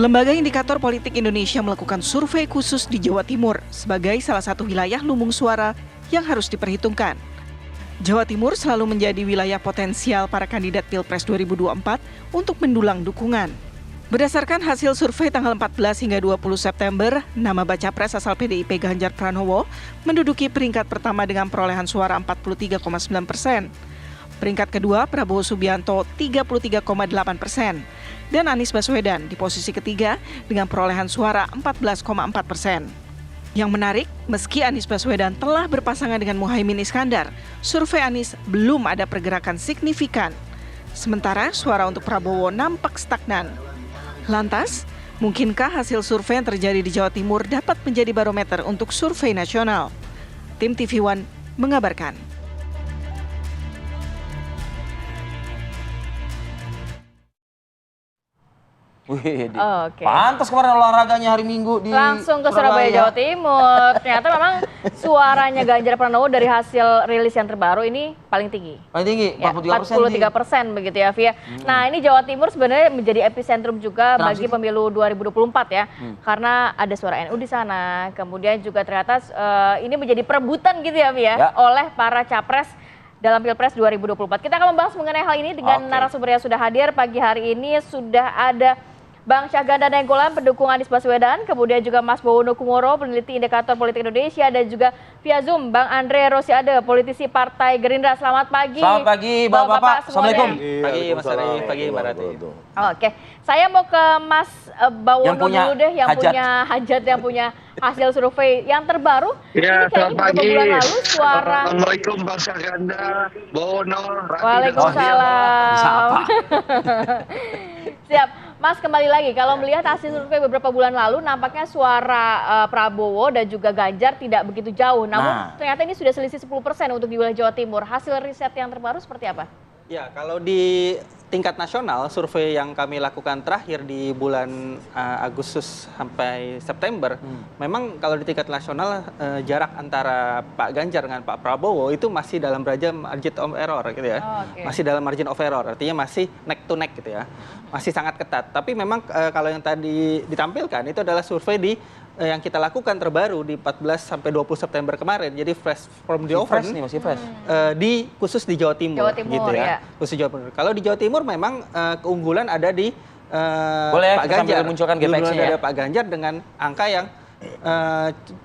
Lembaga Indikator Politik Indonesia melakukan survei khusus di Jawa Timur sebagai salah satu wilayah lumbung suara yang harus diperhitungkan. Jawa Timur selalu menjadi wilayah potensial para kandidat Pilpres 2024 untuk mendulang dukungan. Berdasarkan hasil survei tanggal 14 hingga 20 September, nama baca pres asal PDIP Ganjar Pranowo menduduki peringkat pertama dengan perolehan suara 43,9%. Peringkat kedua Prabowo Subianto 33,8% dan Anies Baswedan di posisi ketiga dengan perolehan suara 14,4%. Yang menarik, meski Anies Baswedan telah berpasangan dengan Muhaimin Iskandar, survei Anies belum ada pergerakan signifikan. Sementara suara untuk Prabowo nampak stagnan. Lantas, mungkinkah hasil survei yang terjadi di Jawa Timur dapat menjadi barometer untuk survei nasional? Tim TV One mengabarkan. Wih, pantas kemarin olahraganya hari Minggu di langsung ke Surabaya, Jawa Timur. Ternyata memang suaranya Ganjar Pranowo dari hasil rilis yang terbaru ini paling tinggi. Paling tinggi, 43% begitu ya, Via. Nah, ini Jawa Timur sebenarnya menjadi epicentrum juga bagi pemilu 2024 ya. Karena ada suara NU di sana. Kemudian juga ternyata ini menjadi perebutan gitu ya, Via, oleh para capres dalam Pilpres 2024. Kita akan membahas mengenai hal ini dengan narasumber yang sudah hadir pagi hari ini. Sudah ada Bang Syahganda Nainggolan, pendukung Anies Baswedan, kemudian juga Mas Bowono Kumoro, peneliti Indikator Politik Indonesia, dan juga via Zoom Bang Andre Rosiade, politisi Partai Gerindra. Selamat pagi. Selamat pagi, Bapak-bapak. Assalamualaikum. Pagi Mas Ari, pagi Mbak Rati. Oke, saya mau ke Mas Bowono dulu deh, yang punya hajat, yang punya hasil survei yang terbaru. Ya, selamat pagi. Bulan lalu suara. Assalamualaikum Bang Syahganda, Bowono, Rati. Waalaikumsalam. Siap. Mas, kembali lagi, kalau melihat hasil survei beberapa bulan lalu, nampaknya suara Prabowo dan juga Ganjar tidak begitu jauh. Namun ternyata ini sudah selisih 10% untuk di wilayah Jawa Timur. Hasil riset yang terbaru seperti apa? Ya, kalau di tingkat nasional, survei yang kami lakukan terakhir di bulan Agustus sampai September, memang kalau di tingkat nasional jarak antara Pak Ganjar dengan Pak Prabowo itu masih dalam margin of error gitu ya. Masih dalam margin of error, artinya masih neck to neck gitu ya. Masih sangat ketat. Tapi memang kalau yang tadi ditampilkan itu adalah survei di yang kita lakukan terbaru di 14 sampai 20 September kemarin. Jadi fresh from the oven. Masih fresh. Khusus di Jawa Timur, gitu ya. Khusus Jawa Timur. Kalau di Jawa Timur memang keunggulan ada di Pak Ganjar. Munculkan GPX-nya ada Pak Ganjar dengan angka yang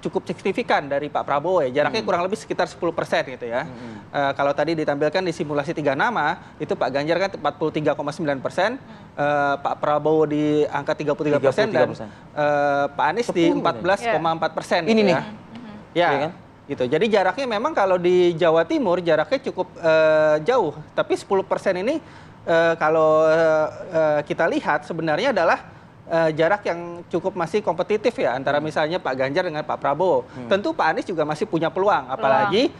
cukup signifikan dari Pak Prabowo ya. Jaraknya kurang lebih sekitar 10% gitu ya. Kalau tadi ditampilkan di simulasi 3 nama, itu Pak Ganjar kan 43,9%, Pak Prabowo di angka 33% dan Pak Anies di 14,4% ini gitu nih. Ya, kan? Gitu. Jadi jaraknya memang kalau di Jawa Timur jaraknya cukup jauh, tapi 10% ini kalau kita lihat sebenarnya adalah jarak yang cukup masih kompetitif ya antara misalnya Pak Ganjar dengan Pak Prabowo. Tentu Pak Anies juga masih punya peluang, apalagi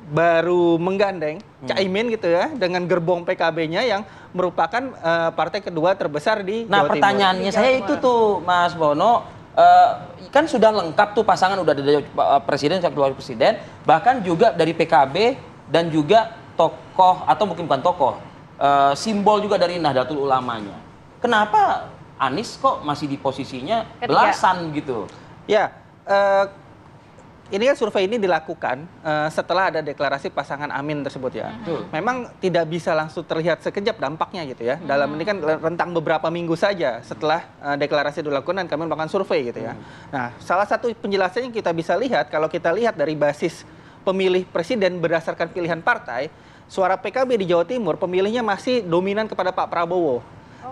baru menggandeng Caimin gitu ya dengan gerbong PKB-nya yang merupakan partai kedua terbesar di Jawa Timur. Nah, pertanyaannya saya itu tuh Mas Bono, kan sudah lengkap tuh pasangan, udah ada presiden, wakil presiden, bahkan juga dari PKB dan juga tokoh atau mungkin bukan tokoh, simbol juga dari Nahdlatul Ulamanya. Kenapa Anies kok masih di posisinya belasan gitu? Ya, ini kan survei ini dilakukan setelah ada deklarasi pasangan Amin tersebut ya. Memang tidak bisa langsung terlihat sekejap dampaknya gitu ya. Dalam ini kan rentang beberapa minggu saja setelah deklarasi dilakukan dan kami melakukan survei gitu ya. Nah, salah satu penjelasannya yang kita bisa lihat, kalau kita lihat dari basis pemilih presiden berdasarkan pilihan partai, suara PKB di Jawa Timur pemilihnya masih dominan kepada Pak Prabowo.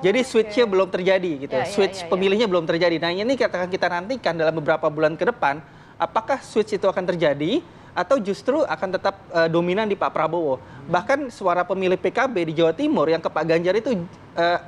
Jadi switch-nya belum terjadi gitu. Switch pemilihnya belum terjadi. Nah, ini akan kita nantikan dalam beberapa bulan ke depan, apakah switch itu akan terjadi atau justru akan tetap dominan di Pak Prabowo. Bahkan suara pemilih PKB di Jawa Timur yang ke Pak Ganjar itu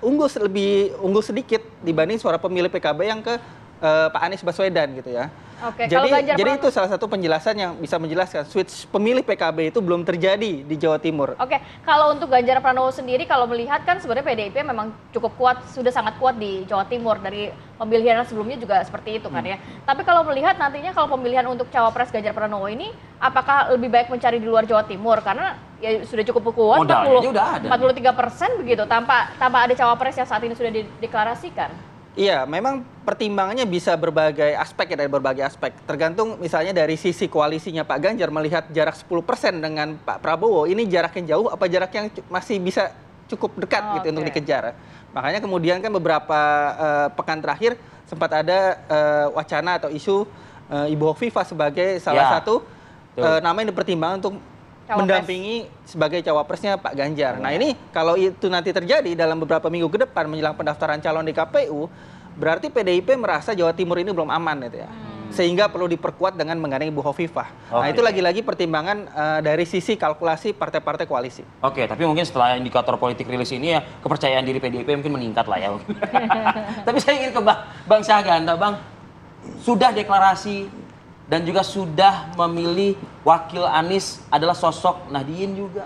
unggul sedikit dibanding suara pemilih PKB yang ke Pak Anies Baswedan gitu ya. Jadi itu salah satu penjelasan yang bisa menjelaskan switch pemilih PKB itu belum terjadi di Jawa Timur. Kalau untuk Ganjar Pranowo sendiri, kalau melihat kan sebenarnya PDIP memang cukup kuat, sudah sangat kuat di Jawa Timur, dari pemilihan sebelumnya juga seperti itu kan ya. Tapi kalau melihat nantinya kalau pemilihan untuk cawapres Ganjar Pranowo ini, apakah lebih baik mencari di luar Jawa Timur? Karena ya sudah cukup kuat, 43% begitu, tanpa ada cawapres yang saat ini sudah dideklarasikan. Iya, memang pertimbangannya bisa berbagai aspek ya, dari berbagai aspek. Tergantung misalnya dari sisi koalisinya Pak Ganjar melihat jarak 10% dengan Pak Prabowo, ini jarak yang jauh apa jarak yang masih bisa cukup dekat gitu untuk dikejar. Makanya kemudian kan beberapa pekan terakhir sempat ada wacana atau isu Ibu Hovifah sebagai salah satu nama yang dipertimbangkan untuk mendampingi sebagai cawapresnya Pak Ganjar. Nah ini kalau itu nanti terjadi dalam beberapa minggu ke depan menjelang pendaftaran calon di KPU, berarti PDIP merasa Jawa Timur ini belum aman gitu ya. Sehingga perlu diperkuat dengan menggandeng Ibu Hovifah. Nah itu lagi-lagi pertimbangan dari sisi kalkulasi partai-partai koalisi. Oke, tapi mungkin setelah indikator politik rilis ini ya kepercayaan diri PDIP mungkin meningkat lah ya. Tapi saya ingin ke Bang Syahganda, Bang. Sudah deklarasi dan juga sudah memilih wakil Anies adalah sosok Nahdien juga.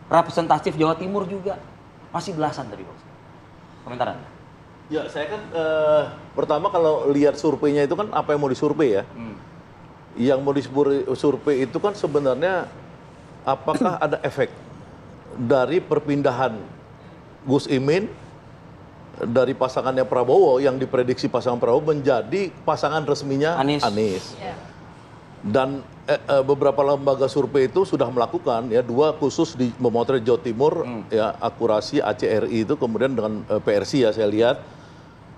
Representatif Jawa Timur juga. Masih belasan tadi, Bang. Komentar Anda? Ya, saya kan pertama kalau lihat surveinya itu kan apa yang mau disurvei ya. Yang mau disurvei itu kan sebenarnya apakah ada efek dari perpindahan Gus Imin dari pasangannya Prabowo yang diprediksi pasangan Prabowo menjadi pasangan resminya Anies. Dan beberapa lembaga survei itu sudah melakukan ya, 2 khusus di memotret Jawa Timur ya, Akurasi, ACRI itu, kemudian dengan PRC ya saya lihat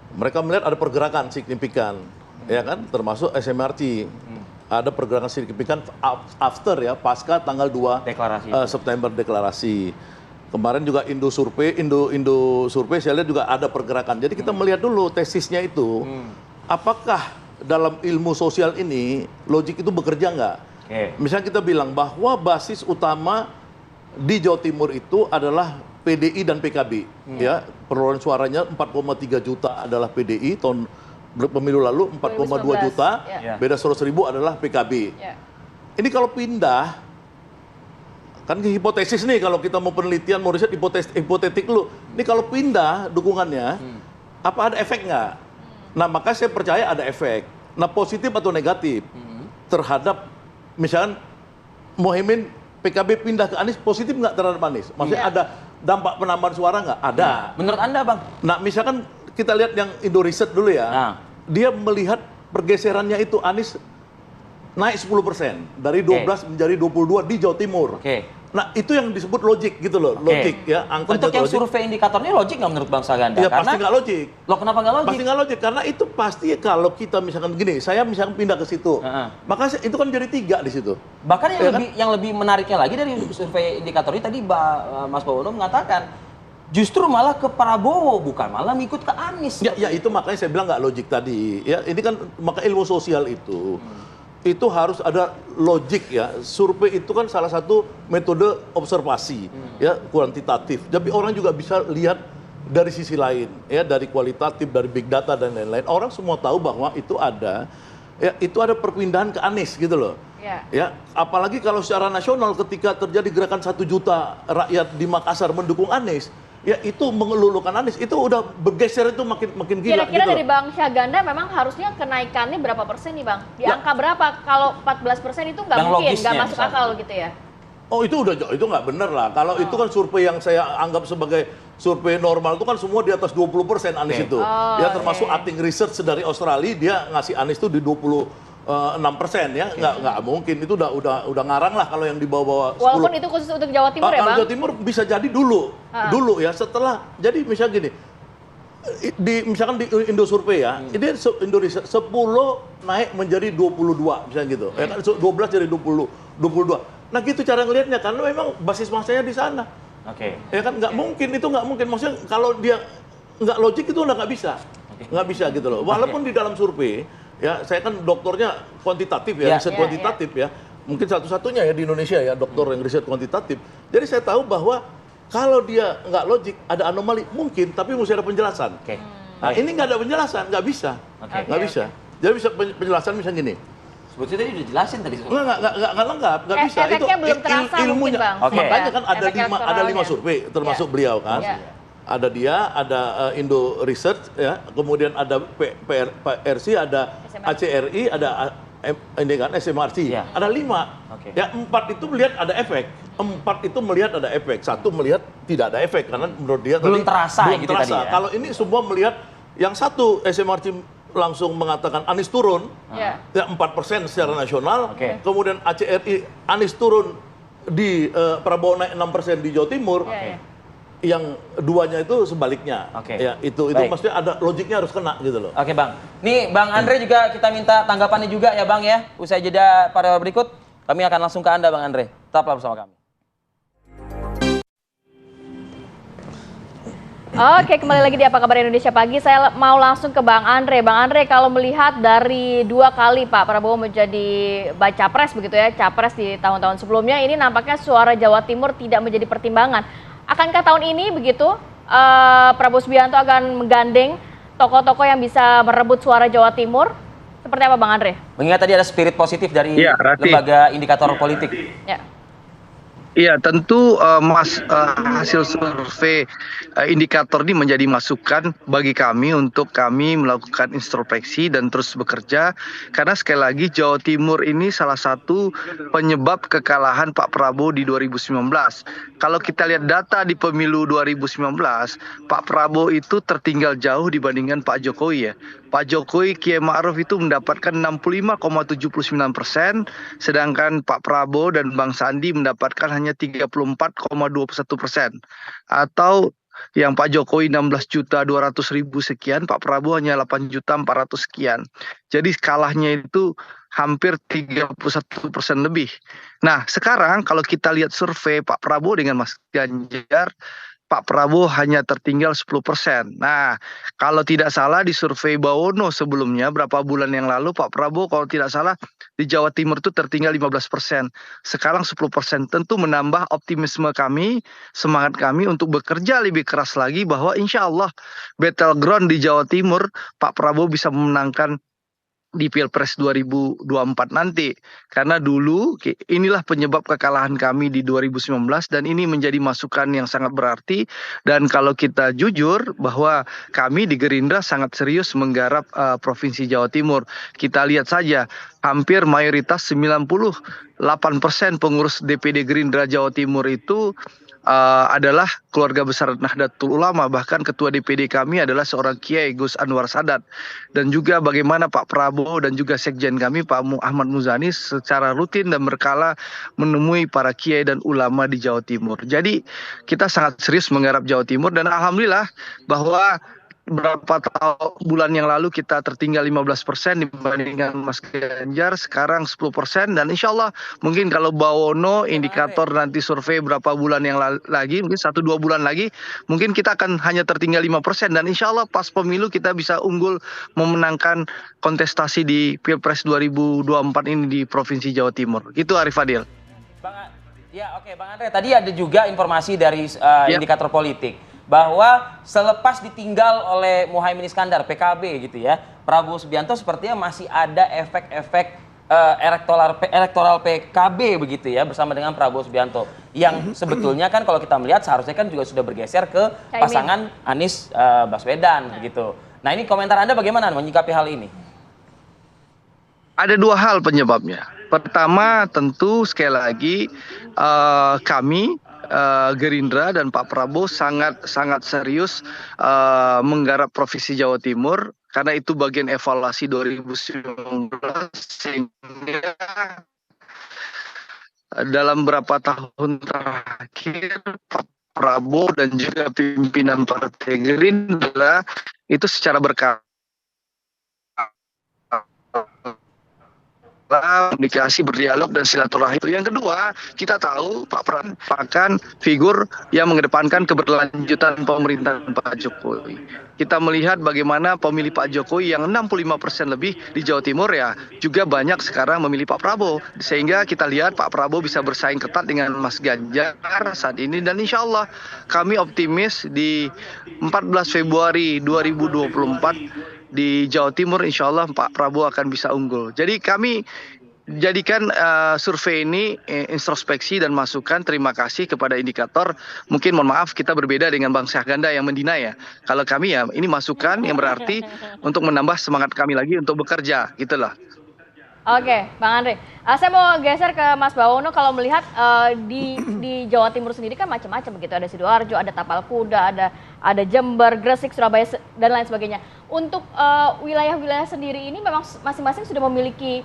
mereka melihat ada pergerakan signifikan ya kan, termasuk SMRC ada pergerakan signifikan after ya, pasca tanggal 2 September deklarasi. Kemarin juga Indo Survei saya lihat juga ada pergerakan. Jadi kita melihat dulu tesisnya itu apakah dalam ilmu sosial ini logik itu bekerja nggak? Misalnya kita bilang bahwa basis utama di Jawa Timur itu adalah PDI dan PKB, ya perolehan suaranya 4,3 juta adalah PDI tahun pemilu lalu, 4,2 juta, beda 100.000 adalah PKB. Ini kalau pindah, kan hipotesis nih kalau kita mau penelitian mau riset hipotetik dulu. Ini kalau pindah dukungannya, apa ada efek nggak? Nah, maka saya percaya ada efek. Nah, positif atau negatif terhadap misalkan Mohaimin PKB pindah ke Anies, positif nggak terhadap Anies? Maksudnya ada dampak penambahan suara nggak? Ada. Menurut Anda, Bang? Nah, misalkan kita lihat yang Indo Research dulu ya. Dia melihat pergeserannya itu Anies naik 10% dari 12 menjadi 22 di Jawa Timur. Nah, itu yang disebut logik gitu loh, logik ya. Angka untuk yang logik. survei indikatornya logik nggak menurut Bang Syahganda? Ya pasti nggak logik. Loh, kenapa nggak logik? Pasti nggak logik, karena itu pasti kalau kita misalkan gini, saya misalkan pindah ke situ, maka itu kan jadi 3 di situ. Bahkan yang, ya yang lebih menariknya lagi dari survei indikator ini tadi Mas Bawono mengatakan justru malah ke Prabowo, bukan malah ngikut ke Anies. Ya itu makanya saya bilang nggak logik tadi. Ya ini kan maka ilmu sosial itu harus ada logik ya. Survei itu kan salah satu metode observasi ya, kuantitatif. Tapi orang juga bisa lihat dari sisi lain ya, dari kualitatif, dari big data dan lain-lain. Orang semua tahu bahwa itu ada perpindahan ke Anies gitu loh. Ya, apalagi kalau secara nasional ketika terjadi gerakan 1 juta rakyat di Makassar mendukung Anies, ya itu mengelulukan Anies, itu udah bergeser itu makin gila. Kira-kira gitu dari Bang Syahganda memang harusnya kenaikannya berapa persen nih Bang? Di angka berapa? Kalau 14% itu nggak mungkin, nggak masuk akal gitu ya? Oh itu udah itu nggak bener lah. Kalau itu kan survei yang saya anggap sebagai survei normal itu kan semua di atas 20% Anies itu. Ya termasuk Ating Research dari Australia dia ngasih Anies itu di 26% ya, nggak mungkin, itu udah ngarang lah kalau yang di bawah 10. Walaupun itu khusus untuk Jawa Timur ya Bang? Jawa Timur bisa jadi dulu ya, setelah, jadi misalnya gini, misalkan di Indo Survei ya, ini Indonesia 10 naik menjadi 22 misalnya gitu, ya kan 12 jadi 22. Nah gitu cara ngelihatnya, karena memang basis masanya di sana. Ya kan nggak mungkin, itu nggak mungkin, maksudnya kalau dia nggak logik itu udah nggak bisa, nggak bisa gitu loh. Walaupun di dalam survei, ya saya kan doktornya kuantitatif ya, riset kuantitatif ya. Mungkin satu-satunya ya di Indonesia ya doktor yang riset kuantitatif. Jadi saya tahu bahwa kalau dia nggak logik, ada anomali mungkin, tapi mesti ada penjelasan. Nah ini nggak ada penjelasan, nggak bisa, nggak bisa. Jadi bisa penjelasan misalnya gini. Sebetulnya tadi udah jelasin tadi. Nggak lengkap, nggak bisa. Efeknya belum terasa ilmunya. mungkin, Bang. Makanya kan ada 5 survei, termasuk beliau kan. Ada dia, ada Indo Research, ya, kemudian ada PRC, ada ACRI, ada ini kan SMRC, ada 5. Ya 4 itu melihat ada efek, 4 itu melihat ada efek, 1 melihat tidak ada efek karena menurut dia belum terasa. Kalau ini semua melihat Yang satu SMRC langsung mengatakan Anies turun, Ya. ya 4% secara nasional. Oke. Kemudian ACRI Anies turun di Prabowo naik 6% di Jawa Timur. Oke. Yang duanya itu sebaliknya. Oke. Ya, itu Baik. maksudnya ada logiknya harus kena gitu loh. Oke Bang, nih Bang Andre juga kita minta tanggapannya juga ya Bang ya. Usai jeda pada berikut, kami akan langsung ke Anda Bang Andre. Tetaplah bersama kami. Oke, kembali lagi di Apa Kabar Indonesia Pagi. Saya mau langsung ke Bang Andre. Bang Andre, kalau melihat dari 2 kali Pak Prabowo menjadi baca pres begitu ya, capres di tahun-tahun sebelumnya, ini nampaknya suara Jawa Timur tidak menjadi pertimbangan. Akankah tahun ini begitu Prabowo Subianto akan menggandeng tokoh-tokoh yang bisa merebut suara Jawa Timur? Seperti apa Bang Andre? Mengingat tadi ada spirit positif dari Iya, Rati. lembaga indikator politik. Ya. Iya, tentu hasil survei indikator ini menjadi masukan bagi kami untuk kami melakukan introspeksi dan terus bekerja. Karena sekali lagi Jawa Timur ini salah satu penyebab kekalahan Pak Prabowo di 2019. Kalau kita lihat data di pemilu 2019, Pak Prabowo itu tertinggal jauh dibandingkan Pak Jokowi ya. Pak Jokowi Kiai Ma'ruf itu mendapatkan 65,79%, sedangkan Pak Prabowo dan Bang Sandi mendapatkan hanya 34,21%. Atau yang Pak Jokowi 16.200.000 sekian, Pak Prabowo hanya 8.400 sekian. Jadi kalahnya itu hampir 31% lebih. Nah, sekarang kalau kita lihat survei Pak Prabowo dengan Mas Ganjar, Pak Prabowo hanya tertinggal 10%. Nah, kalau tidak salah di survei Bawono sebelumnya, berapa bulan yang lalu, Pak Prabowo kalau tidak salah di Jawa Timur itu tertinggal 15%. Sekarang 10%. Tentu menambah optimisme kami, semangat kami untuk bekerja lebih keras lagi bahwa insya Allah battleground di Jawa Timur, Pak Prabowo bisa memenangkan di Pilpres 2024 nanti. Karena dulu inilah penyebab kekalahan kami di 2019 dan ini menjadi masukan yang sangat berarti. Dan kalau kita jujur bahwa kami di Gerindra sangat serius menggarap Provinsi Jawa Timur. Kita lihat saja hampir mayoritas 98% pengurus DPD Gerindra Jawa Timur itu adalah keluarga besar Nahdlatul Ulama. Bahkan ketua DPD kami adalah seorang Kiai Gus Anwar Sadat. Dan juga bagaimana Pak Prabowo dan juga sekjen kami Pak Ahmad Muzani secara rutin dan berkala menemui para Kiai dan ulama di Jawa Timur. Jadi kita sangat serius menggarap Jawa Timur dan alhamdulillah bahwa berapa bulan yang lalu kita tertinggal 15% dibandingkan Mas Ganjar, sekarang 10%, dan insya Allah mungkin kalau Bawono indikator nanti survei berapa bulan yang lagi, mungkin 1-2 bulan lagi, mungkin kita akan hanya tertinggal 5%, dan insya Allah pas pemilu kita bisa unggul memenangkan kontestasi di Pilpres 2024 ini di Provinsi Jawa Timur. Itu Arif Adil. Bang Andre, tadi ada juga informasi dari indikator politik bahwa selepas ditinggal oleh Muhaimin Iskandar PKB gitu ya, Prabowo Subianto sepertinya masih ada efek-efek elektoral PKB begitu ya bersama dengan Prabowo Subianto yang sebetulnya kan kalau kita melihat seharusnya kan juga sudah bergeser ke pasangan Anies Baswedan begitu. Nah, ini komentar Anda bagaimana menyikapi hal ini? Ada 2 hal penyebabnya. Pertama tentu sekali lagi kami Gerindra dan Pak Prabowo sangat serius menggarap Provinsi Jawa Timur karena itu bagian evaluasi 2019 sehingga dalam beberapa tahun terakhir Pak Prabowo dan juga pimpinan Partai Gerindra itu secara berkala komunikasi, berdialog, dan silaturahim. Yang kedua, kita tahu Pak Prabowo merupakan figur yang mengedepankan keberlanjutan pemerintahan Pak Jokowi. Kita melihat bagaimana pemilih Pak Jokowi yang 65% lebih di Jawa Timur ya juga banyak sekarang memilih Pak Prabowo. Sehingga kita lihat Pak Prabowo bisa bersaing ketat dengan Mas Ganjar saat ini, dan insya Allah kami optimis di 14 Februari 2024 di Jawa Timur insya Allah Pak Prabowo akan bisa unggul. Jadi kami jadikan survei ini introspeksi dan masukan. Terima kasih kepada indikator. Mungkin mohon maaf kita berbeda dengan Bang Syahganda yang mendina ya. Kalau kami ya ini masukan yang berarti untuk menambah semangat kami lagi untuk bekerja, gitulah. Oke, Bang Andre. Saya mau geser ke Mas Bawono. Kalau melihat di Jawa Timur sendiri kan macam-macam begitu. Ada Sidoarjo, ada Tapal Kuda, ada Jember, Gresik, Surabaya dan lain sebagainya. Untuk wilayah-wilayah sendiri ini memang masing-masing sudah memiliki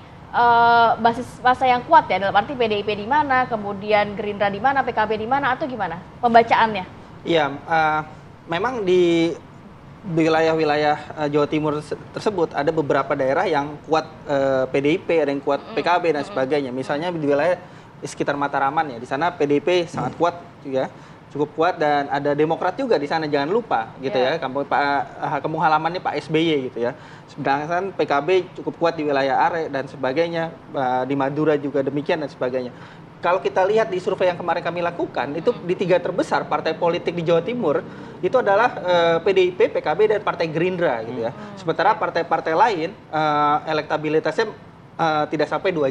basis massa yang kuat ya. Dalam arti PDIP di mana, kemudian Gerindra di mana, PKB di mana, atau gimana pembacaannya? Iya, memang di wilayah-wilayah Jawa Timur tersebut ada beberapa daerah yang kuat PDIP, ada yang kuat PKB dan sebagainya. Misalnya di wilayah sekitar Mataraman ya, di sana PDIP sangat kuat juga, cukup kuat, dan ada Demokrat juga di sana, jangan lupa gitu ya. Kampung halamannya Pak SBY gitu ya. Sedangkan PKB cukup kuat di wilayah Are dan sebagainya, di Madura juga demikian dan sebagainya. Kalau kita lihat di survei yang kemarin kami lakukan, itu di 3 terbesar partai politik di Jawa Timur itu adalah PDIP, PKB, dan Partai Gerindra gitu ya. Sementara partai-partai lain elektabilitasnya tidak sampai 2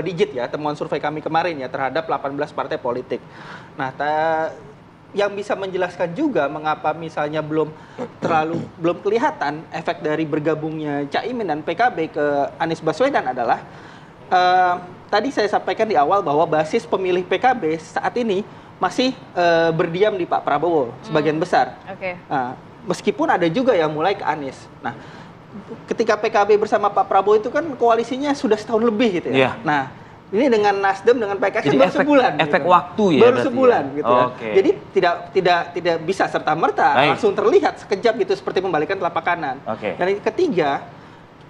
digit ya, temuan survei kami kemarin ya, terhadap 18 partai politik. Nah, yang bisa menjelaskan juga mengapa misalnya belum kelihatan efek dari bergabungnya Caimin dan PKB ke Anies Baswedan adalah tadi saya sampaikan di awal bahwa basis pemilih PKB saat ini masih berdiam di Pak Prabowo sebagian besar. Nah, meskipun ada juga yang mulai ke Anies. Nah, ketika PKB bersama Pak Prabowo itu kan koalisinya sudah setahun lebih gitu ya. Nah, ini dengan Nasdem dengan PKS jadi baru sebulan. Efek gitu. waktu ya. Baru sebulan ya? gitu ya. Jadi tidak bisa serta merta langsung terlihat sekejap gitu seperti membalikan telapak kanan. Dan yang ketiga,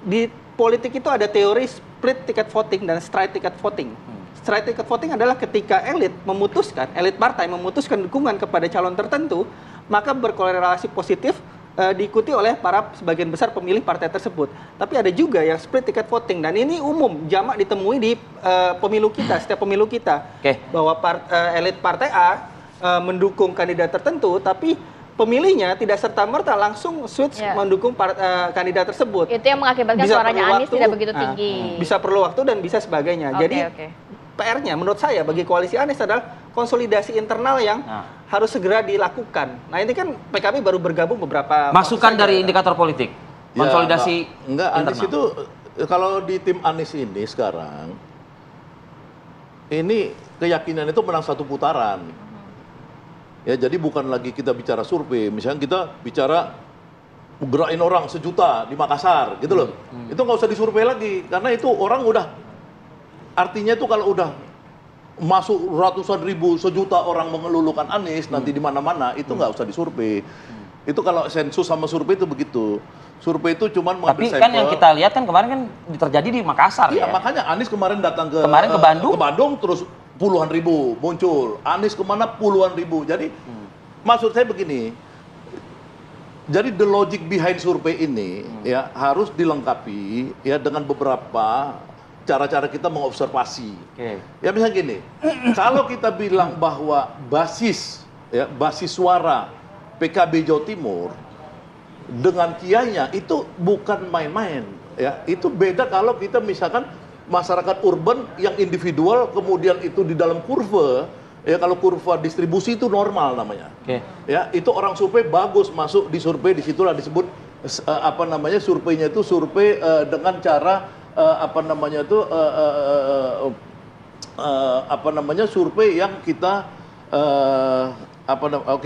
di politik itu ada teori split ticket voting dan straight ticket voting. Straight ticket voting adalah ketika elit partai memutuskan dukungan kepada calon tertentu, maka berkorelasi positif diikuti oleh sebagian besar pemilih partai tersebut. Tapi ada juga yang split ticket voting, dan ini umum jamak ditemui di pemilu kita, setiap pemilu kita. Bahwa elit partai A mendukung kandidat tertentu, tapi pemilihnya tidak serta-merta langsung switch mendukung kandidat tersebut. Itu yang mengakibatkan suaranya Anies tidak begitu tinggi. Bisa perlu waktu dan bisa sebagainya. Jadi PR-nya menurut saya bagi koalisi Anies adalah konsolidasi internal yang harus segera dilakukan. Nah, ini kan PKB baru bergabung beberapa masukan dari indikator politik. Konsolidasi enggak Anies itu kalau di tim Anies ini sekarang ini keyakinan itu menang 1 putaran. Ya, jadi bukan lagi kita bicara survei, misalnya kita bicara gerakin orang 1 juta di Makassar, gitu loh. Itu nggak usah disurvei lagi, karena itu orang udah, artinya itu kalau udah masuk ratusan ribu, 1 juta orang mengelulukan Anies nanti di mana-mana, itu nggak usah disurvei. Itu kalau sensus sama survei itu begitu. Survei itu cuma mengambil sampel. Tapi kan yang kita lihat kan kemarin kan terjadi di Makassar. Iya, makanya Anies kemarin datang ke Bandung. Ke Bandung terus puluhan ribu muncul, Anies kemana puluhan ribu. Jadi maksud saya begini, jadi the logic behind survei ini ya harus dilengkapi ya dengan beberapa cara-cara kita mengobservasi. Ya misalnya gini, kalau kita bilang bahwa basis suara PKB Jawa Timur dengan kiainya itu bukan main-main, ya itu beda kalau kita misalkan masyarakat urban yang individual kemudian itu di dalam kurva, ya kalau kurva distribusi itu normal namanya. Ya, itu orang survei bagus masuk di survei, disitulah disebut surveinya itu survei dengan cara survei yang kita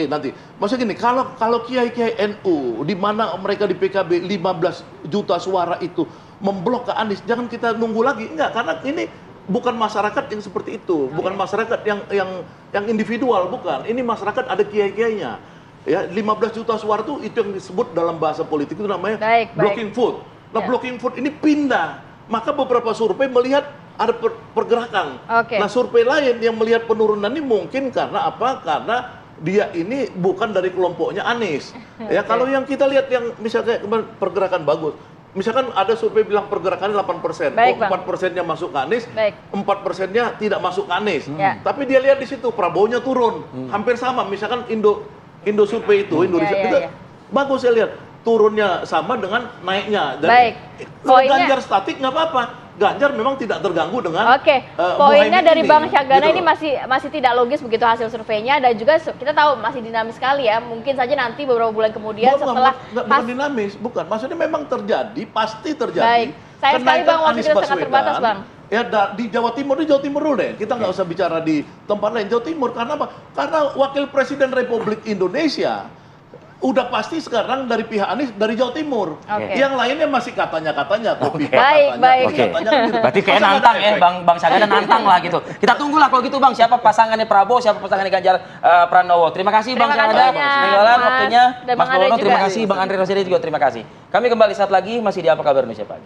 nanti. Maksudnya gini, kalau kiai-kiai NU di mana mereka di PKB 15 juta suara itu memblok ke Anies, jangan kita nunggu lagi. Enggak, karena ini bukan masyarakat yang seperti itu, bukan masyarakat yang individual, bukan. Ini masyarakat ada kiai-kiainya. Ya, 15 juta suara itu yang disebut dalam bahasa politik itu namanya blocking vote. Nah, blocking vote ini pindah. Maka beberapa survei melihat ada pergerakan. Nah, survei lain yang melihat penurunan ini mungkin karena apa? Karena dia ini bukan dari kelompoknya Anies. Ya, kalau yang kita lihat yang misalnya pergerakan bagus. Misalkan ada survei bilang pergerakannya 8%, 4%-nya masuk ke Anies, 4%-nya tidak masuk ke Anies. Tapi dia lihat di situ Prabowo-nya turun, hampir sama. Misalkan Indo survei itu, Indonesia bagus saya lihat turunnya sama dengan naiknya. Dan kalau Ganjar statik nggak apa-apa. Ganjar memang tidak terganggu dengan Oke, Muhaimin poinnya dari ini, Bang Syahgana gitu ini loh. masih tidak logis begitu hasil surveinya, dan juga kita tahu masih dinamis sekali ya. Mungkin saja nanti beberapa bulan kemudian setelah bukan dinamis, bukan. Maksudnya memang terjadi, pasti terjadi. Baik. Sayang sekali, Kenaikan Bang, waktu Anies kita sangat Baswedan, terbatas, Bang. Ya di Jawa Timur dulu deh. Kita nggak usah bicara di tempat lain. Jawa Timur karena apa? Karena Wakil Presiden Republik Indonesia udah pasti sekarang dari pihak Anies dari Jawa Timur. Oke. Yang lainnya masih katanya kopi Baik, baik. katanya gitu. Berarti kayak Masa nggak nantang ada ya, efek? Bang Syahgana nantang lah gitu. Kita tunggulah kalau gitu Bang, siapa pasangannya Prabowo, siapa pasangannya Ganjar Pranowo. Terima kasih Bang Terima kasih Syahgana, banyak, Nenggolan Mas. waktunya. Dan Mas Bang Andre Bono terima juga. kasih, Bang Andre Rosidi juga terima kasih. Kami kembali saat lagi masih di Apa Kabar Indonesia Pagi.